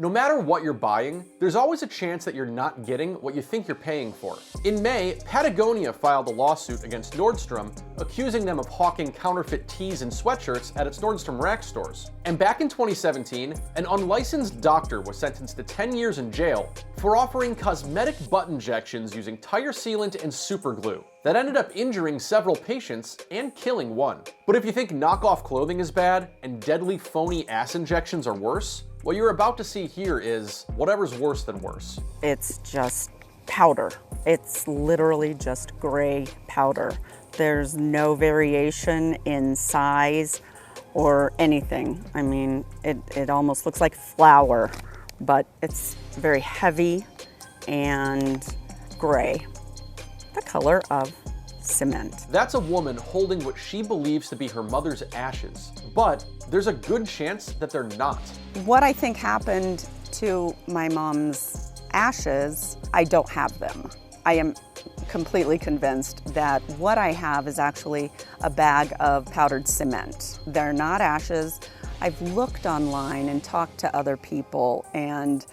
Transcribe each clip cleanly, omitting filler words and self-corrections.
No matter what you're buying, there's always a chance that you're not getting what you think you're paying for. In May, Patagonia filed a lawsuit against Nordstrom, accusing them of hawking counterfeit tees and sweatshirts at its Nordstrom Rack stores. And back in 2017, an unlicensed doctor was sentenced to 10 years in jail for offering cosmetic butt injections using tire sealant and super glue that ended up injuring several patients and killing one. But if you think knockoff clothing is bad and deadly phony ass injections are worse, what you're about to see here is whatever's worse than worse. It's just powder. It's literally just gray powder. There's no variation in size or anything. I mean, it almost looks like flour, but it's very heavy and gray. The color of cement. That's a woman holding what she believes to be her mother's ashes, but there's a good chance that they're not. What I think happened to my mom's ashes, I don't have them. I am completely convinced that what I have is actually a bag of powdered cement. They're not ashes. I've looked online and talked to other people, and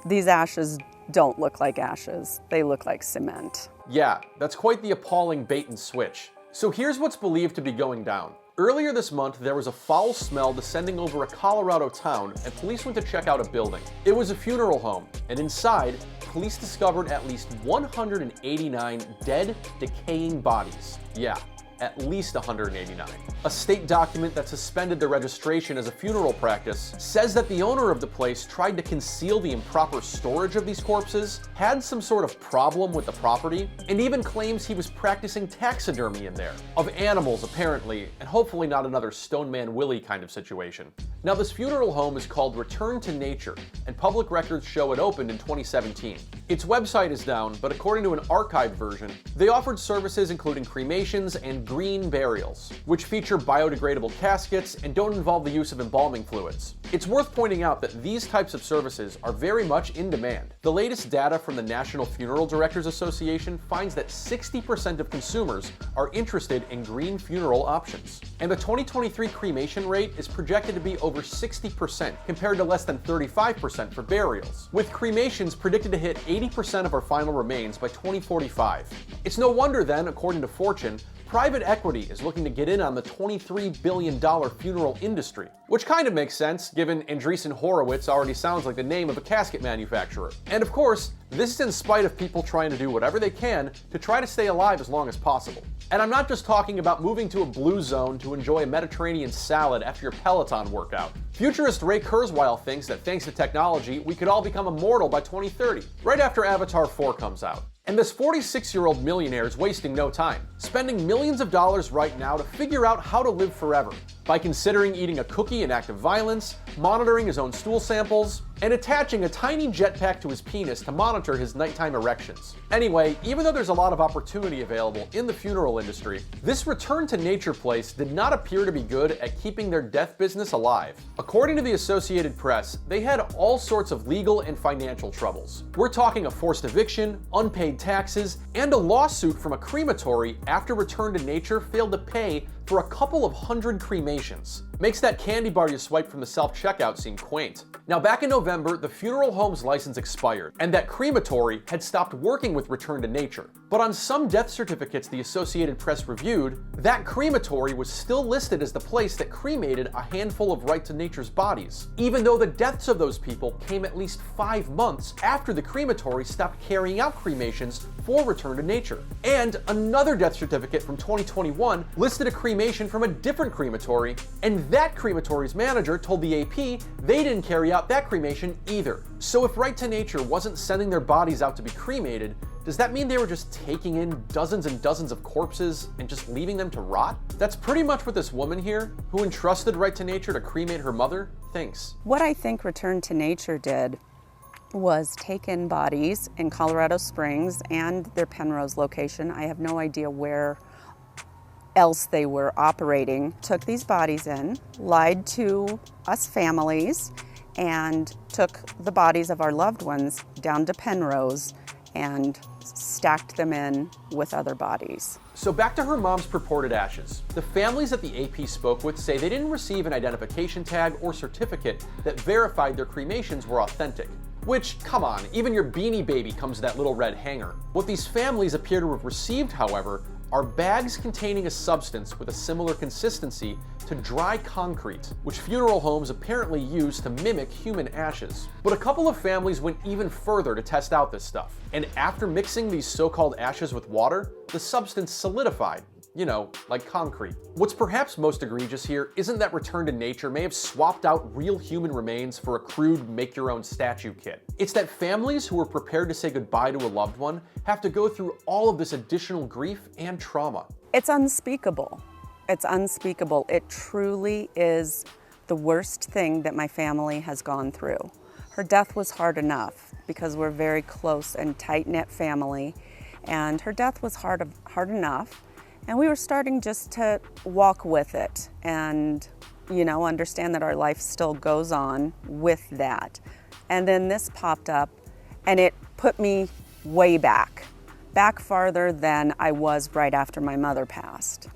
these ashes don't look like ashes. They look like cement. Yeah, that's quite the appalling bait and switch. So here's what's believed to be going down. Earlier this month, there was a foul smell descending over a Colorado town, and police went to check out a building. It was a funeral home, and inside, police discovered at least 189 dead, decaying bodies. Yeah, at least 189. A state document that suspended the registration as a funeral practice says that the owner of the place tried to conceal the improper storage of these corpses, had some sort of problem with the property, and even claims he was practicing taxidermy in there. Of animals, apparently, and hopefully not another Stoneman Willie kind of situation. Now, this funeral home is called Return to Nature, and public records show it opened in 2017. Its website is down, but according to an archived version, they offered services including cremations and green burials, which feature biodegradable caskets and don't involve the use of embalming fluids. It's worth pointing out that these types of services are very much in demand. The latest data from the National Funeral Directors Association finds that 60% of consumers are interested in green funeral options. And the 2023 cremation rate is projected to be over 60% compared to less than 35% for burials, with cremations predicted to hit 80% of our final remains by 2045. It's no wonder then, according to Fortune, private equity is looking to get in on the $23 billion funeral industry, which kind of makes sense given Andreessen Horowitz already sounds like the name of a casket manufacturer. And of course, this is in spite of people trying to do whatever they can to try to stay alive as long as possible. And I'm not just talking about moving to a blue zone to enjoy a Mediterranean salad after your Peloton workout. Futurist Ray Kurzweil thinks that thanks to technology, we could all become immortal by 2030, right after Avatar 4 comes out. And this 46-year-old millionaire is wasting no time, spending millions of dollars right now to figure out how to live forever, by considering eating a cookie in active violence, monitoring his own stool samples, and attaching a tiny jetpack to his penis to monitor his nighttime erections. Anyway, even though there's a lot of opportunity available in the funeral industry, this return to nature place did not appear to be good at keeping their death business alive. According to the Associated Press, they had all sorts of legal and financial troubles. We're talking a forced eviction, unpaid taxes, and a lawsuit from a crematory after Return to Nature failed to pay for a couple of hundred cremations. Makes that candy bar you swipe from the self-checkout seem quaint. Now, back in November, the funeral home's license expired, and that crematory had stopped working with Return to Nature. But on some death certificates the Associated Press reviewed, that crematory was still listed as the place that cremated a handful of Right to Nature's bodies, even though the deaths of those people came at least 5 months after the crematory stopped carrying out cremations for Return to Nature. And another death certificate from 2021 listed a cremation from a different crematory, and that crematory's manager told the AP they didn't carry out that cremation either. So if Right to Nature wasn't sending their bodies out to be cremated, does that mean they were just taking in dozens and dozens of corpses and just leaving them to rot? That's pretty much what this woman here, who entrusted Right to Nature to cremate her mother, thinks. What I think Return to Nature did was take in bodies in Colorado Springs and their Penrose location. I have no idea where else they were operating. Took these bodies in, lied to us families, and took the bodies of our loved ones down to Penrose and stacked them in with other bodies. So back to her mom's purported ashes. The families that the AP spoke with say they didn't receive an identification tag or certificate that verified their cremations were authentic. Which, come on, even your Beanie Baby comes with that little red hanger. What these families appear to have received, however, are bags containing a substance with a similar consistency to dry concrete, which funeral homes apparently use to mimic human ashes. But a couple of families went even further to test out this stuff, and after mixing these so-called ashes with water, the substance solidified. You know, like concrete. What's perhaps most egregious here isn't that Return to Nature may have swapped out real human remains for a crude make-your-own statue kit. It's that families who are prepared to say goodbye to a loved one have to go through all of this additional grief and trauma. It's unspeakable. It's unspeakable. It truly is the worst thing that my family has gone through. Her death was hard enough because we're a very close and tight-knit family, and her death was hard enough. And we were starting just to walk with it and, you know, understand that our life still goes on with that. And then this popped up and it put me way back farther than I was right after my mother passed,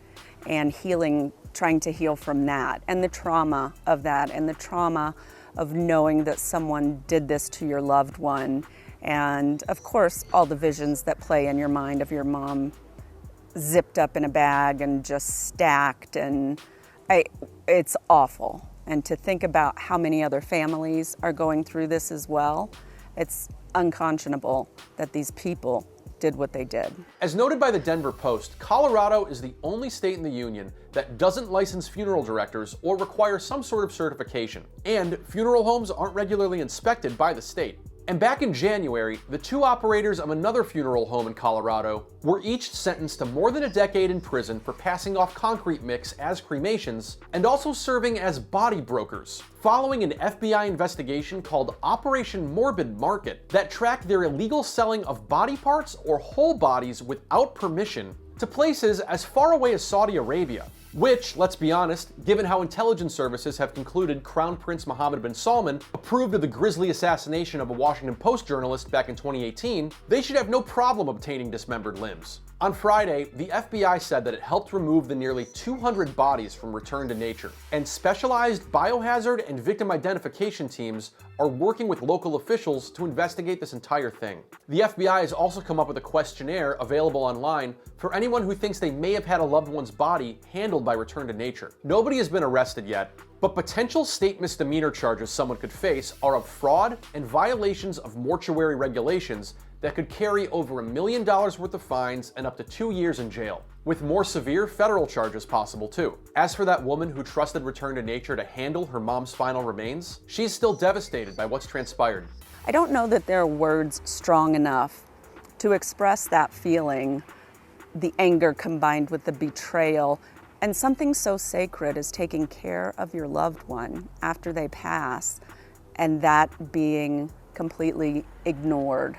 and healing, trying to heal from that, and the trauma of that, and the trauma of knowing that someone did this to your loved one. And of course, all the visions that play in your mind of your mom zipped up in a bag and just stacked, and it's awful. And to think about how many other families are going through this as well, it's unconscionable that these people did what they did. As noted by the Denver Post, Colorado is the only state in the union that doesn't license funeral directors or require some sort of certification, and funeral homes aren't regularly inspected by the state. And back in January, the two operators of another funeral home in Colorado were each sentenced to more than a decade in prison for passing off concrete mix as cremations and also serving as body brokers, following an FBI investigation called Operation Morbid Market that tracked their illegal selling of body parts or whole bodies without permission to places as far away as Saudi Arabia. Which, let's be honest, given how intelligence services have concluded Crown Prince Mohammed bin Salman approved of the grisly assassination of a Washington Post journalist back in 2018, they should have no problem obtaining dismembered limbs. On Friday, the FBI said that it helped remove the nearly 200 bodies from Return to Nature, and specialized biohazard and victim identification teams are working with local officials to investigate this entire thing. The FBI has also come up with a questionnaire available online for anyone who thinks they may have had a loved one's body handled by Return to Nature. Nobody has been arrested yet, but potential state misdemeanor charges someone could face are of fraud and violations of mortuary regulations that could carry over $1 million worth of fines and up to 2 years in jail, with more severe federal charges possible too. As for that woman who trusted Return to Nature to handle her mom's final remains, she's still devastated by what's transpired. I don't know that there are words strong enough to express that feeling, the anger combined with the betrayal, and something so sacred as taking care of your loved one after they pass, and that being completely ignored